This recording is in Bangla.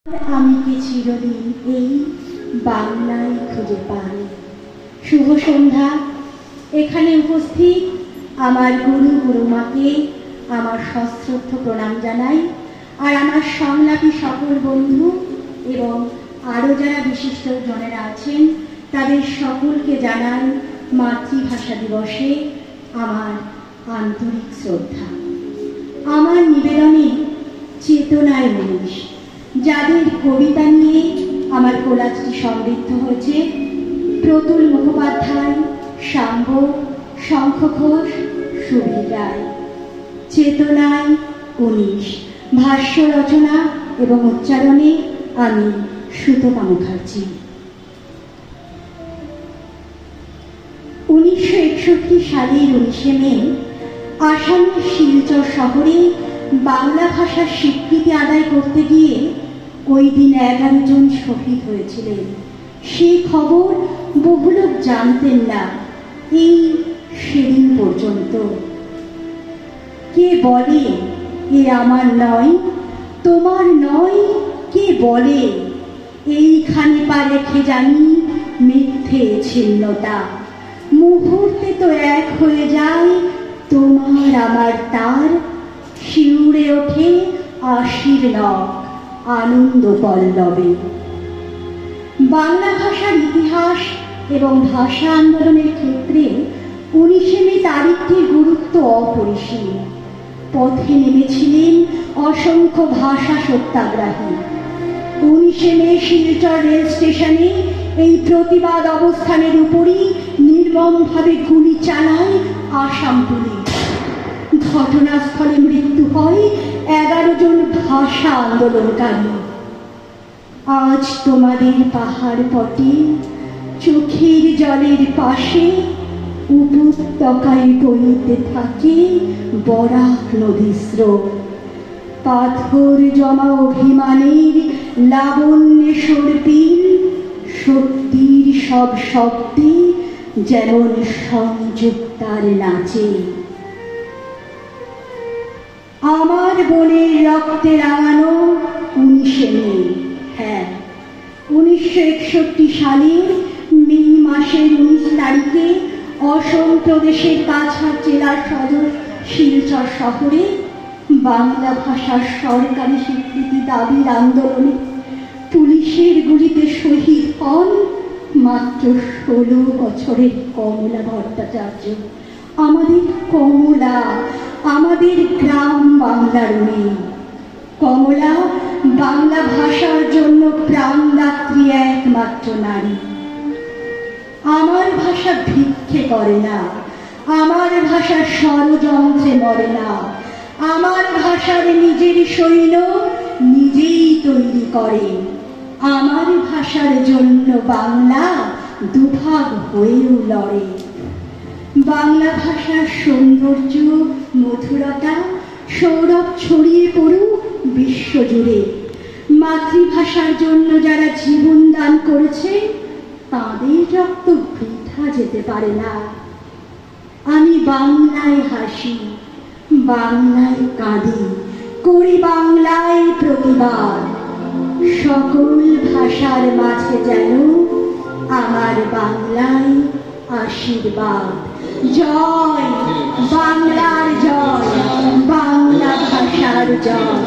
আমি কি চিরদিন এই বাংলায় খুঁজে পাই। শুভ সন্ধ্যা। এখানে উপস্থিত আমার গুরু গুরুমাকে আমার সশ্রদ্ধ প্রণাম জানাই, আর আমার সংলাপী সকল বন্ধু এবং আরও যারা বিশিষ্ট জনেরা আছেন তাদের সকলকে জানাই মাতৃভাষা দিবসে আমার আন্তরিক শ্রদ্ধা। আমার নিবেদনে চেতনায় মনীষ, যাদের কবিতা নিয়ে আমার কোলাজটি সমৃদ্ধ হয়েছে: প্রতুল মুখোপাধ্যায়, শাম্ব, শঙ্খ ঘোষ, সুবীর রায়। চেতনায় ১৯ ভাষ্য রচনা এবং উচ্চারণে আমি সুতপা মুখার্জি। ১৯৬১ সালের ১৯শে মে আসামের শিলচর শহরে বাংলা ভাষার স্বীকৃতি আদায় করতে গিয়ে ওই দিন ১১ জন শহীদ হয়েছিলেন। সেই খবর বহু লোক জানতেন না এই সেদিন পর্যন্ত। কে বলে এ আমার নয়, তোমার নয়, কে বলে এইখানে পা রেখে জানি মিথ্যে ছিন্নতা। মুহূর্তে তো এক হয়ে যায় তোমার আমার তার, শিউরে ওঠে আশির নখ আনন্দ পল্লবে। বাংলা ভাষার ইতিহাস এবং ভাষা আন্দোলনের ক্ষেত্রে ১৯শে মে তারিখটির গুরুত্ব অপরিসীম। পথে নেমেছিলেন অসংখ্য ভাষা সত্যাগ্রহী। ১৯শে মে শিলচর রেল স্টেশনে এই প্রতিবাদ অবস্থানের উপরই নির্মমভাবে গুলি চালায় আসাম পুলিশ। ঘটনাস্থলে মৃত্যু হয় ১১ জন ভাষা আন্দোলনকারী। আজ তোমাদের পাহাড় পটে চোখের জলের পাশে উপত্যকায় বইতে থাকে বরাক নদীর স্রোত। পাথর জমা অভিমানের লাবণ্যে সর্পিল, শক্তির সব শব্দে যেমন সংযুক্তার নাচে। আমার বোনের রক্তে রাঙানো ১৯শে মে, হ্যাঁ ১৯৬১ সালের মে মাসের ১৯ তারিখে অসম প্রদেশের কাছাড় জেলার সদর শিলচর শহরে বাংলা ভাষার সরকারি স্বীকৃতি দাবির আন্দোলনে পুলিশের গুলিতে শহীদ হন মাত্র ১৬ বছরের কমলা ভট্টাচার্য। আমাদের কমলা, আমাদের গ্রাম বাংলার মেয়ে। কমলা বাংলা ভাষার জন্য প্রাণদাত্রী একমাত্র নারী। আমার ভাষা ভিক্ষে করে না, আমার ভাষা ষড়যন্ত্রে মরে না। আমার ভাষার নিজের সৈন্য নিজেই তৈরি করে। আমার ভাষার জন্য বাংলা দুভাগ হয়েও লড়ে। বাংলা ভাষার সৌন্দর্য, মধুরতা, সৌরভ ছড়িয়ে পড়ুক বিশ্বজুড়ে। মাতৃভাষার জন্য যারা জীবন দান করেছে তাদের রক্ত বৃথা যেতে পারে না। আমি বাংলায় হাসি, বাংলায় কাঁদি, করি বাংলায় প্রতিবাদ। সকল ভাষার মাঝে যেন আমার বাংলায় আশীর্বাদ। জয় বাংলার জয়, বাংলা ভাষার জয়।